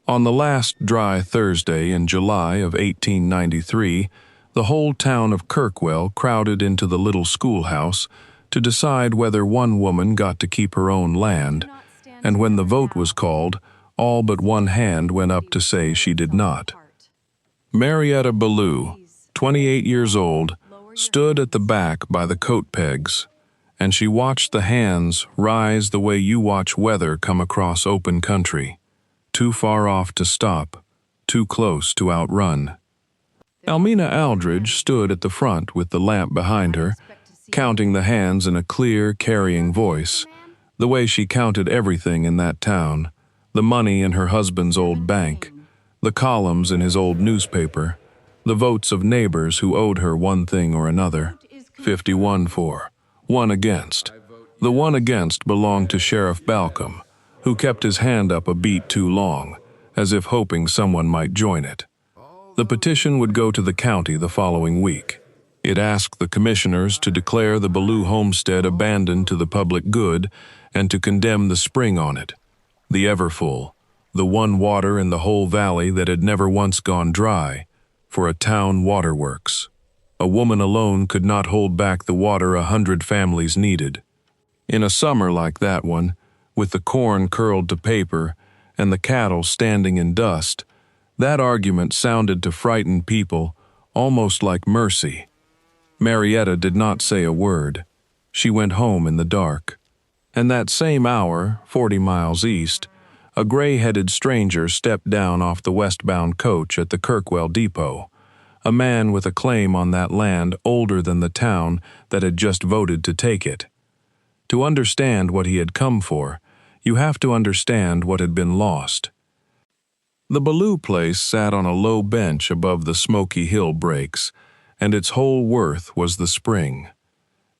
On the last dry Thursday in July of 1893, the whole town of Kirkwell crowded into the little schoolhouse to decide whether one woman got to keep her own land, and when the vote was called, all but one hand went up to say she did not. Marietta Ballou, 28 years old, stood at the back by the coat pegs, and she watched the hands rise the way you watch weather come across open country, too far off to stop, too close to outrun. Almina Aldridge stood at the front with the lamp behind her, counting the hands in a clear, carrying voice, the way she counted everything in that town, the money in her husband's old bank, the columns in his old newspaper, the votes of neighbors who owed her one thing or another, 51 for, 1 against. The 1 against belonged to Sheriff Balcom, who kept his hand up a beat too long, as if hoping someone might join it. The petition would go to the county the following week. It asked the commissioners to declare the Ballou homestead abandoned to the public good and to condemn the spring on it, the Everfull, the one water in the whole valley that had never once gone dry, for a town waterworks. A woman alone could not hold back the water 100 families needed. In a summer like that one, with the corn curled to paper and the cattle standing in dust, that argument sounded to frightened people almost like mercy. Marietta did not say a word. She went home in the dark. And that same hour, 40 miles east, a gray-headed stranger stepped down off the westbound coach at the Kirkwell depot, a man with a claim on that land older than the town that had just voted to take it. To understand what he had come for, you have to understand what had been lost. The Ballou place sat on a low bench above the Smoky Hill breaks, and its whole worth was the spring.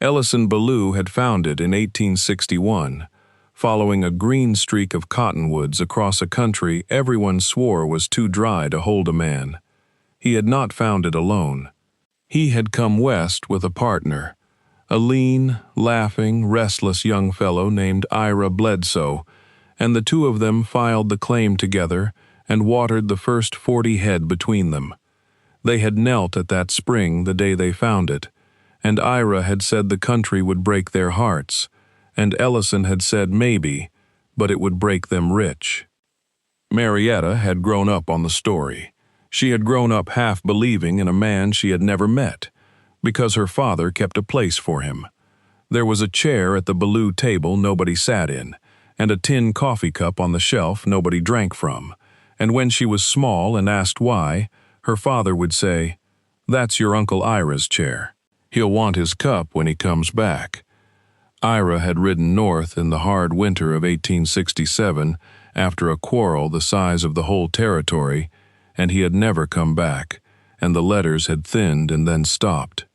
Ellison Ballou had found it in 1861, following a green streak of cottonwoods across a country everyone swore was too dry to hold a man. He had not found it alone. He had come west with a partner, a lean, laughing, restless young fellow named Ira Bledsoe, and the two of them filed the claim together and watered the first 40 head between them. They had knelt at that spring the day they found it, and Ira had said the country would break their hearts, and Ellison had said maybe, but it would break them rich. Marietta had grown up on the story. She had grown up half believing in a man she had never met, because her father kept a place for him. There was a chair at the Ballou table nobody sat in, and a tin coffee cup on the shelf nobody drank from. And when she was small and asked why, her father would say, "That's your Uncle Ira's chair. He'll want his cup when he comes back." Ira had ridden north in the hard winter of 1867 after a quarrel the size of the whole territory, and he had never come back, and the letters had thinned and then stopped.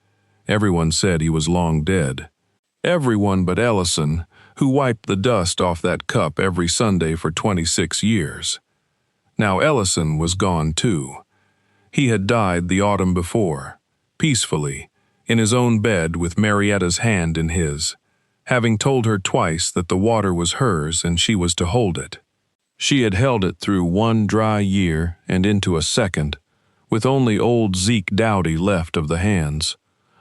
Everyone said he was long dead. Everyone but Ellison, who wiped the dust off that cup every Sunday for 26 years. Now Ellison was gone too. He had died the autumn before, peacefully, in his own bed with Marietta's hand in his, having told her twice that the water was hers and she was to hold it. She had held it through one dry year and into a second, with only old Zeke Dowdy left of the hands,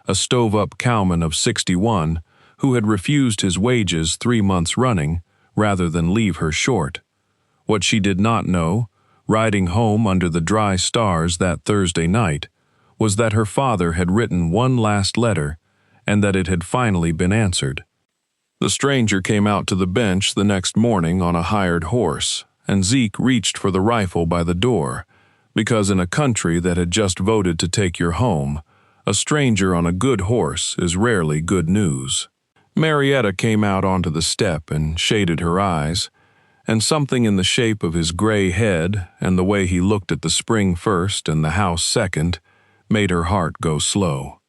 a stove-up cowman of 61 who had refused his wages 3 months running rather than leave her short. What she did not know, riding home under the dry stars that Thursday night, was that her father had written one last letter and that it had finally been answered. The stranger came out to the bench the next morning on a hired horse, and Zeke reached for the rifle by the door, because in a country that had just voted to take your home, a stranger on a good horse is rarely good news. Marietta came out onto the step and shaded her eyes, and something in the shape of his gray head and the way he looked at the spring first and the house second made her heart go slow.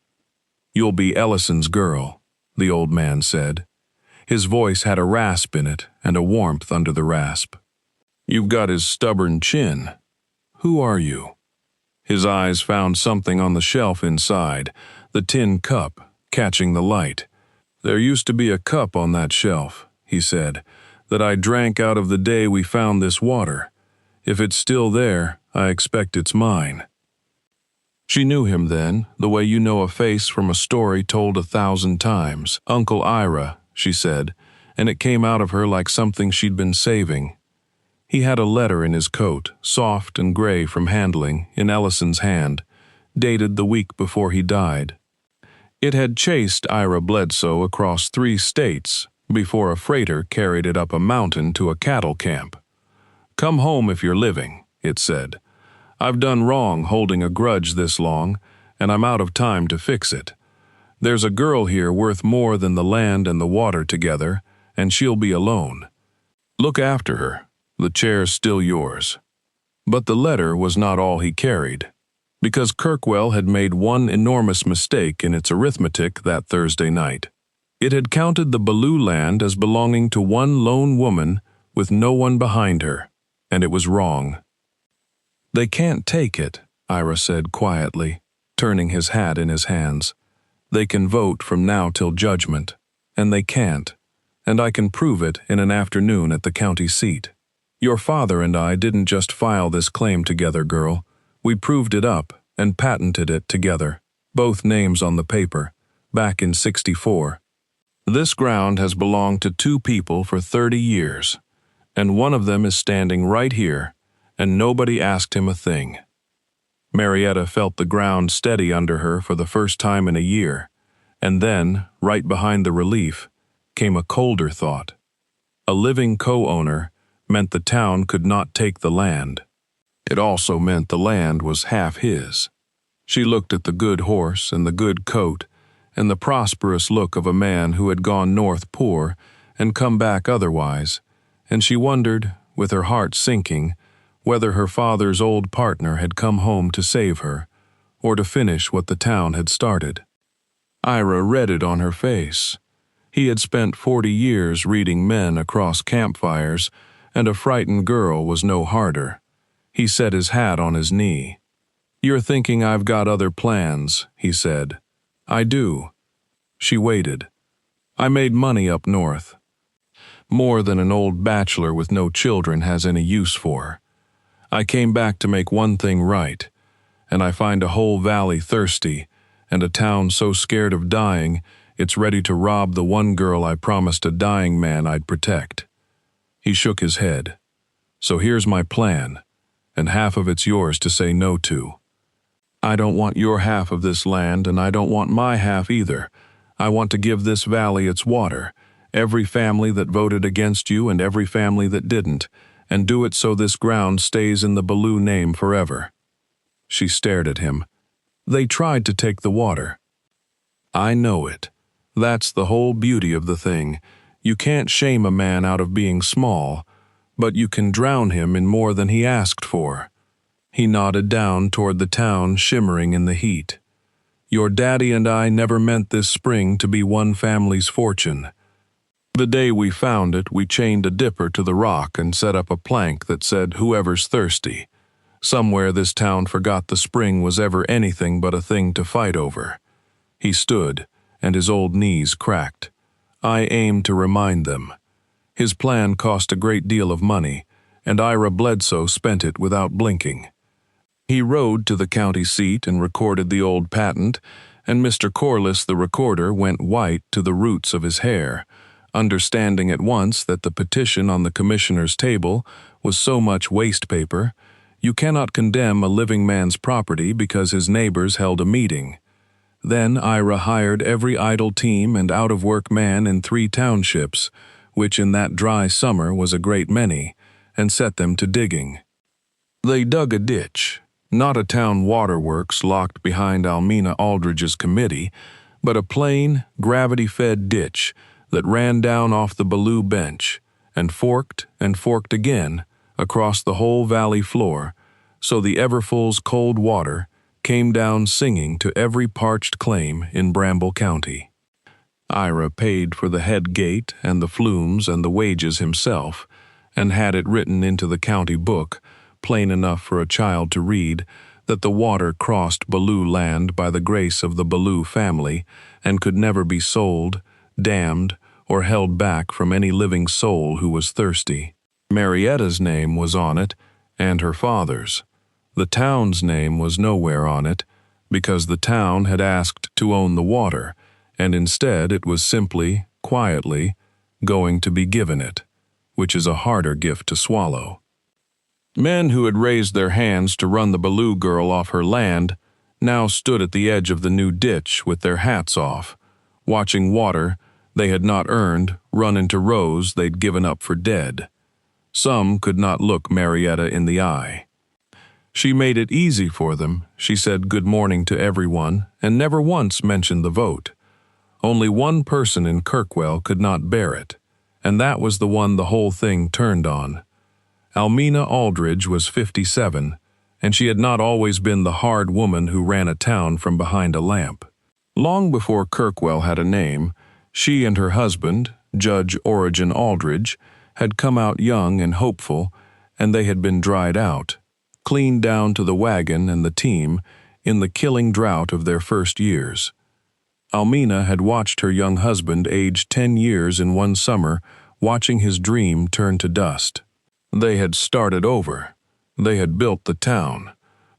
"You'll be Ellison's girl," the old man said. His voice had a rasp in it and a warmth under the rasp. "You've got his stubborn chin. Who are you?" His eyes found something on the shelf inside, the tin cup, catching the light. "There used to be a cup on that shelf," he said, "that I drank out of the day we found this water. If it's still there, I expect it's mine." She knew him then, the way you know a face from a story told 1,000 times. "Uncle Ira," she said, and it came out of her like something she'd been saving. He had a letter in his coat, soft and gray from handling, in Ellison's hand, dated the week before he died. It had chased Ira Bledsoe across 3 states before a freighter carried it up a mountain to a cattle camp. "Come home if you're living," it said. "I've done wrong holding a grudge this long, and I'm out of time to fix it. There's a girl here worth more than the land and the water together, and she'll be alone. Look after her. The chair's still yours." But the letter was not all he carried, because Kirkwell had made one enormous mistake in its arithmetic that Thursday night. It had counted the Ballou land as belonging to one lone woman with no one behind her, and it was wrong. "They can't take it," Ira said quietly, turning his hat in his hands. "They can vote from now till judgment, and they can't, and I can prove it in an afternoon at the county seat. Your father and I didn't just file this claim together, girl. We proved it up and patented it together, both names on the paper, back in '64. This ground has belonged to 2 people for 30 years, and one of them is standing right here, and nobody asked him a thing." Marietta felt the ground steady under her for the first time in a year, and then, right behind the relief, came a colder thought. A living co-owner meant the town could not take the land. It also meant the land was half his. She looked at the good horse and the good coat and the prosperous look of a man who had gone north poor and come back otherwise, and she wondered, with her heart sinking, whether her father's old partner had come home to save her, or to finish what the town had started. Ira read it on her face. He had spent 40 years reading men across campfires, and a frightened girl was no harder. He set his hat on his knee. "You're thinking I've got other plans," he said. "I do." She waited. "I made money up north. More than an old bachelor with no children has any use for. I came back to make one thing right, and I find a whole valley thirsty, and a town so scared of dying it's ready to rob the one girl I promised a dying man I'd protect." He shook his head. "So here's my plan, and half of it's yours to say no to. I don't want your half of this land, and I don't want my half either. I want to give this valley its water, every family that voted against you and every family that didn't, and do it so this ground stays in the Ballou name forever." She stared at him. "They tried to take the water." "I know it. That's the whole beauty of the thing. You can't shame a man out of being small, but you can drown him in more than he asked for." He nodded down toward the town shimmering in the heat. "Your daddy and I never meant this spring to be one family's fortune. The day we found it, we chained a dipper to the rock and set up a plank that said, 'Whoever's thirsty.' Somewhere this town forgot the spring was ever anything but a thing to fight over." He stood, and his old knees cracked. "I aimed to remind them." His plan cost a great deal of money, and Ira Bledsoe spent it without blinking. He rode to the county seat and recorded the old patent, and Mr. Corliss, the recorder, went white to the roots of his hair, understanding at once that the petition on the commissioner's table was so much waste paper. You cannot condemn a living man's property because his neighbors held a meeting. Then Ira hired every idle team and out-of-work man in 3 townships, which in that dry summer was a great many, and set them to digging. They dug a ditch, not a town waterworks locked behind Almina Aldridge's committee, but a plain, gravity-fed ditch that ran down off the Ballou bench, and forked again across the whole valley floor, so the Everfull's cold water came down singing to every parched claim in Bramble County. Ira paid for the head gate and the flumes and the wages himself, and had it written into the county book, plain enough for a child to read, that the water crossed Ballou land by the grace of the Ballou family and could never be sold, dammed, or held back from any living soul who was thirsty. Marietta's name was on it, and her father's. The town's name was nowhere on it, because the town had asked to own the water, and instead it was simply, quietly, going to be given it, which is a harder gift to swallow. Men who had raised their hands to run the Ballou girl off her land now stood at the edge of the new ditch with their hats off, watching water they had not earned run into rows they'd given up for dead. Some could not look Marietta in the eye. She made it easy for them. She said good morning to everyone and never once mentioned the vote. Only one person in Kirkwell could not bear it, and that was the one the whole thing turned on. Almina Aldridge was 57, and she had not always been the hard woman who ran a town from behind a lamp. Long before Kirkwell had a name, she and her husband, Judge Origen Aldridge, had come out young and hopeful, and they had been dried out, cleaned down to the wagon and the team in the killing drought of their first years. Almina had watched her young husband age 10 years in one summer, watching his dream turn to dust. They had started over. They had built the town.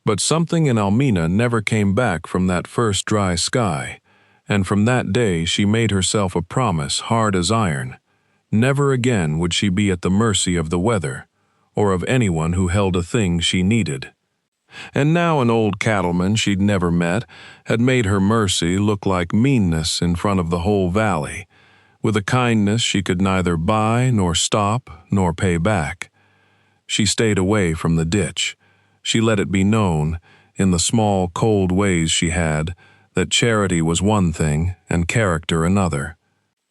But something in Almina never came back from that first dry sky, and from that day she made herself a promise hard as iron. Never again would she be at the mercy of the weather, or of anyone who held a thing she needed. And now an old cattleman she'd never met had made her mercy look like meanness in front of the whole valley, with a kindness she could neither buy nor stop nor pay back. She stayed away from the ditch. She let it be known, in the small, cold ways she had, that charity was one thing and character another.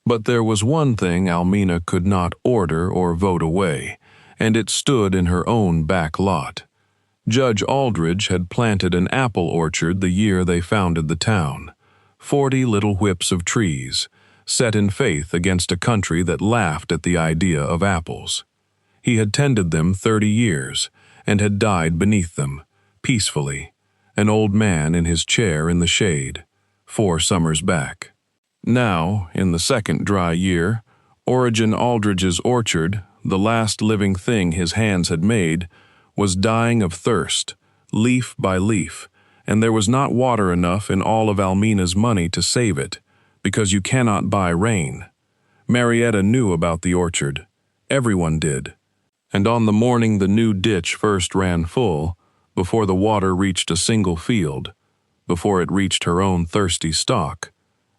But there was one thing Almina could not order or vote away, and it stood in her own back lot. Judge Aldridge had planted an apple orchard the year they founded the town. 40 little whips of trees, set in faith against a country that laughed at the idea of apples. He had tended them 30 years, and had died beneath them, peacefully, an old man in his chair in the shade, 4 summers back. Now, in the second dry year, Origen Aldridge's orchard, the last living thing his hands had made, was dying of thirst, leaf by leaf, and there was not water enough in all of Almina's money to save it, because you cannot buy rain. Marietta knew about the orchard. Everyone did. And on the morning the new ditch first ran full, before the water reached a single field, before it reached her own thirsty stalk,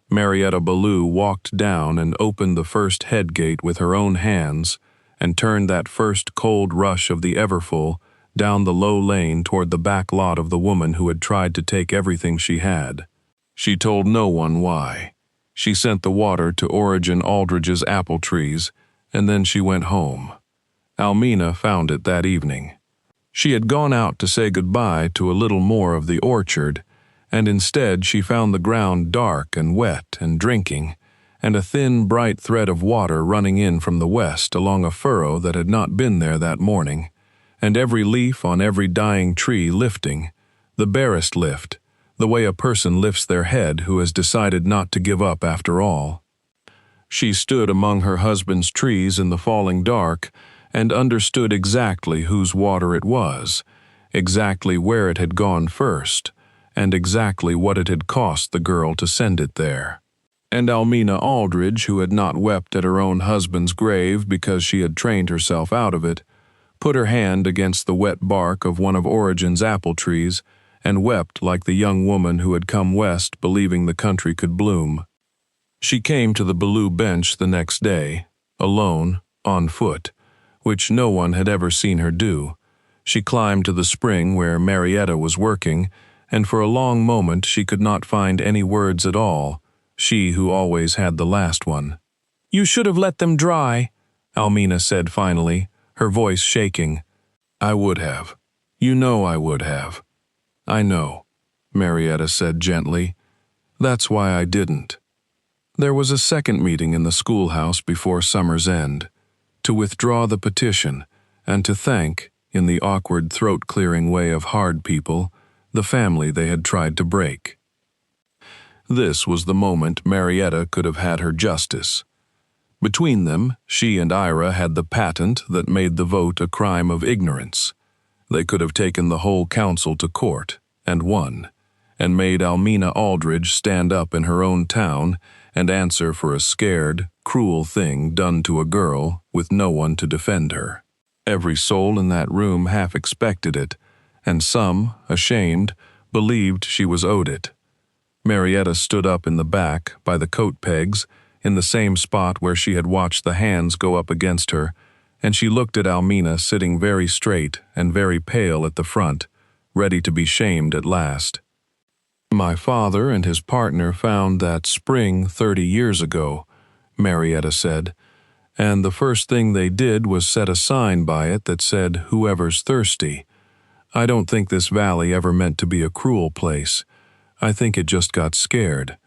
Marietta Ballou walked down and opened the first head gate with her own hands and turned that first cold rush of the Everfull down the low lane toward the back lot of the woman who had tried to take everything she had. She told no one why. She sent the water to Origen Aldridge's apple trees, and then she went home. Almina found it that evening. She had gone out to say goodbye to a little more of the orchard, and instead she found the ground dark and wet and drinking, and a thin, bright thread of water running in from the west along a furrow that had not been there that morning, and every leaf on every dying tree lifting, the barest lift, the way a person lifts their head who has decided not to give up after all. She stood among her husband's trees in the falling dark and understood exactly whose water it was, exactly where it had gone first, and exactly what it had cost the girl to send it there. And Almina Aldridge, who had not wept at her own husband's grave because she had trained herself out of it, put her hand against the wet bark of one of Origen's apple trees and wept like the young woman who had come west believing the country could bloom. She came to the Ballou bench the next day, alone, on foot, which no one had ever seen her do. She climbed to the spring where Marietta was working, and for a long moment she could not find any words at all, she who always had the last one. "You should have let them dry," Almina said finally, her voice shaking. "I would have. You know I would have." "I know," Marietta said gently. "That's why I didn't." There was a second meeting in the schoolhouse before summer's end, to withdraw the petition and to thank, in the awkward throat-clearing way of hard people, the family they had tried to break. This was the moment Marietta could have had her justice. Between them, she and Ira had the patent that made the vote a crime of ignorance. They could have taken the whole council to court, and won, and made Almina Aldridge stand up in her own town and answer for a scared, cruel thing done to a girl with no one to defend her. Every soul in that room half expected it, and some, ashamed, believed she was owed it. Marietta stood up in the back, by the coat pegs, in the same spot where she had watched the hands go up against her, and she looked at Almina sitting very straight and very pale at the front, ready to be shamed at last. "My father and his partner found that spring 30 years ago," Marietta said, "and the first thing they did was set a sign by it that said, 'Whoever's thirsty.' I don't think this valley ever meant to be a cruel place. I think it just got scared,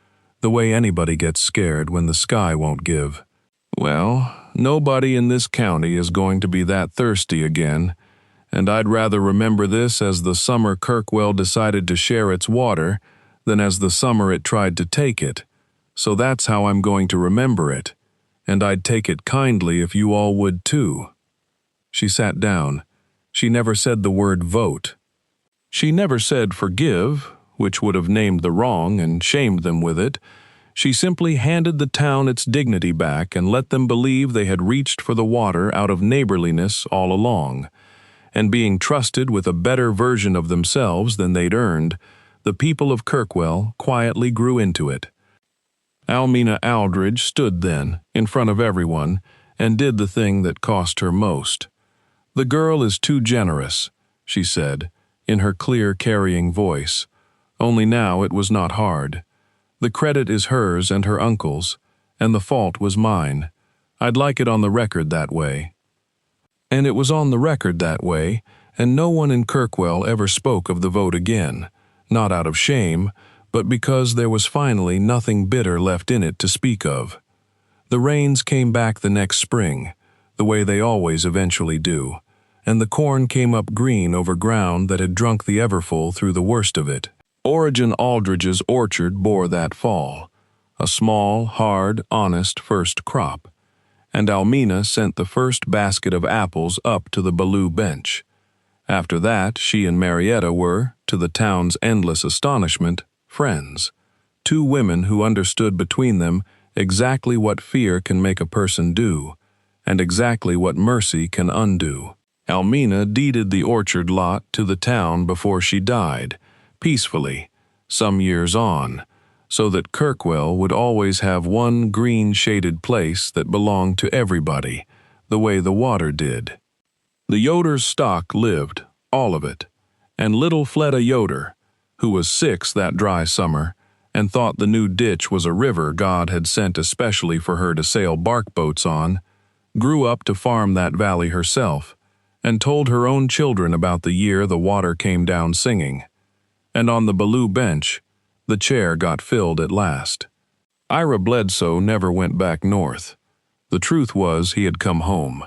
the way anybody gets scared when the sky won't give. Well, nobody in this county is going to be that thirsty again, and I'd rather remember this as the summer Kirkwell decided to share its water than as the summer it tried to take it. So that's how I'm going to remember it, and I'd take it kindly if you all would too." She sat down. She never said the word vote. She never said forgive, which would have named the wrong and shamed them with it. She simply handed the town its dignity back and let them believe they had reached for the water out of neighborliness all along. And being trusted with a better version of themselves than they'd earned, the people of Kirkwell quietly grew into it. Almina Aldridge stood then, in front of everyone, and did the thing that cost her most. "The girl is too generous," she said, in her clear, carrying voice. Only now it was not hard. "The credit is hers and her uncle's, and the fault was mine. I'd like it on the record that way." And it was on the record that way, and no one in Kirkwell ever spoke of the vote again, not out of shame, but because there was finally nothing bitter left in it to speak of. The rains came back the next spring, the way they always eventually do, and the corn came up green over ground that had drunk the everfull through the worst of it. Origen Aldridge's orchard bore that fall, a small, hard, honest first crop, and Almina sent the first basket of apples up to the Ballou bench. After that, she and Marietta were, to the town's endless astonishment, friends. Two women who understood between them exactly what fear can make a person do, and exactly what mercy can undo. Almina deeded the orchard lot to the town before she died, peacefully, some years on, so that Kirkwell would always have one green-shaded place that belonged to everybody, the way the water did. The Yoder's stock lived, all of it, and little Fleda Yoder, who was 6 that dry summer, and thought the new ditch was a river God had sent especially for her to sail bark boats on, grew up to farm that valley herself, and told her own children about the year the water came down singing. And on the Ballou bench, the chair got filled at last. Ira Bledsoe never went back north. The truth was he had come home.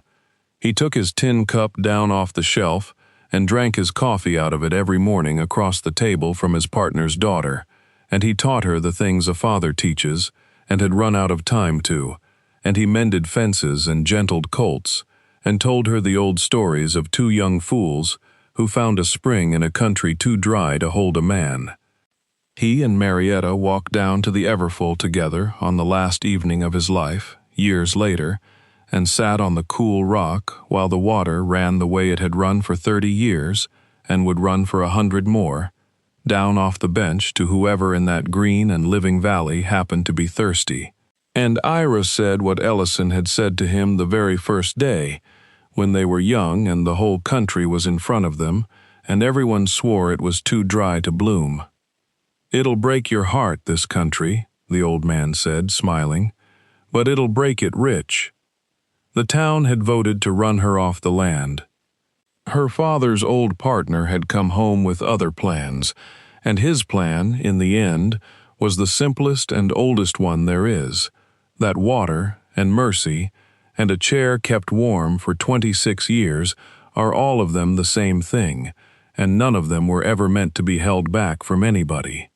He took his tin cup down off the shelf and drank his coffee out of it every morning across the table from his partner's daughter, and he taught her the things a father teaches and had run out of time to, and he mended fences and gentled colts, and told her the old stories of 2 young fools who found a spring in a country too dry to hold a man. He and Marietta walked down to the Everfull together on the last evening of his life, years later, and sat on the cool rock while the water ran the way it had run for 30 years and would run for 100 more, down off the bench to whoever in that green and living valley happened to be thirsty. And Ira said what Ellison had said to him the very first day, when they were young and the whole country was in front of them, and everyone swore it was too dry to bloom. "It'll break your heart, this country," the old man said, smiling, "but it'll break it rich." The town had voted to run her off the land. Her father's old partner had come home with other plans, and his plan, in the end, was the simplest and oldest one there is, that water and mercy and a chair kept warm for 26 years are all of them the same thing, and none of them were ever meant to be held back from anybody.